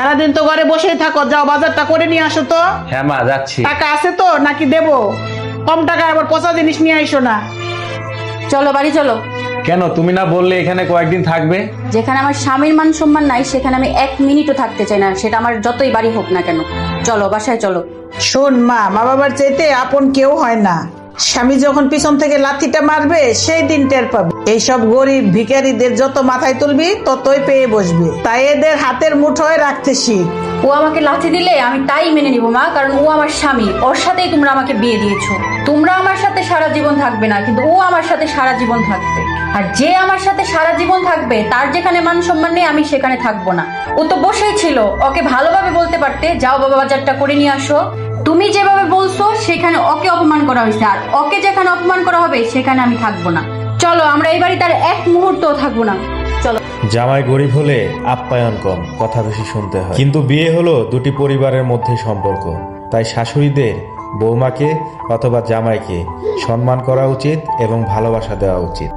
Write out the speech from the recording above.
সারাদিন তো ঘরে বসেই থাকো, যাও বাজারটা করে নিয়ে আসো তো। হ্যাঁ মা যাচ্ছি। টাকা আছে তো নাকি দেবো? কম টাকায় আবার পচা জিনিস নিয়ে আইসো না। চলো বাড়ি চলো। কেন, তুমি না বললে এখানে কয়েকদিন থাকবে? যেখানে আমার স্বামীর মান সম্মান নাই সেখানে আমি 1 মিনিটও থাকতে চাই না, সেটা আমার যতই বাড়ি হোক না কেন। চলো বাসায় চলো। শোন মা, মা বাবার চাইতে আপন কেউ হয় না। স্বামী যখন পিছন থেকে লাথিটা মারবে সেই দিন টের পাবে। এইসব গরিব ভিখারিদের যত মাথায় তুলবি ততই পেয়ে বসবে, তাই এদের হাতের মুঠোয় রাখতে শিখ। ও আমাকে লাথি দিলে আমি তাই মেনে নিব মা, কারণ ও আমার স্বামী, ওর সাথেই তোমরা আমাকে বিয়ে দিয়েছো। তোমরা আমার সাথে সারা জীবন থাকবে না, কিন্তু ও আমার সাথে সারা জীবন থাকবে। আর যে আমার সাথে সারা জীবন থাকবে তার যেখানে মান সম্মান নেই আমি সেখানে থাকবো না। ও তো বসেই ছিল, ওকে ভালোভাবে বলতে পারতে, যাও বাবা বাজারটা করে নিয়ে আসো। তুমি যেভাবে বলছো সেখানে ওকে অপমান করা হয়েছে, আর ওকে যেখানে অপমান করা হবে সেখানে আমি থাকবো না। চলো, আমরা এই বাড়িতে আর 1 মুহূর্তও থাকবো না। চলো। জামাই গরিব হলে আপ্যায়ন কম, কথা বেশি শুনতে হয়। কিন্তু বিয়ে হলো দুটি পরিবারের মধ্যে সম্পর্ক, তাই শাশুড়িদের বৌমাকে অথবা জামাইকে সম্মান করা উচিত এবং ভালোবাসা দেওয়া উচিত।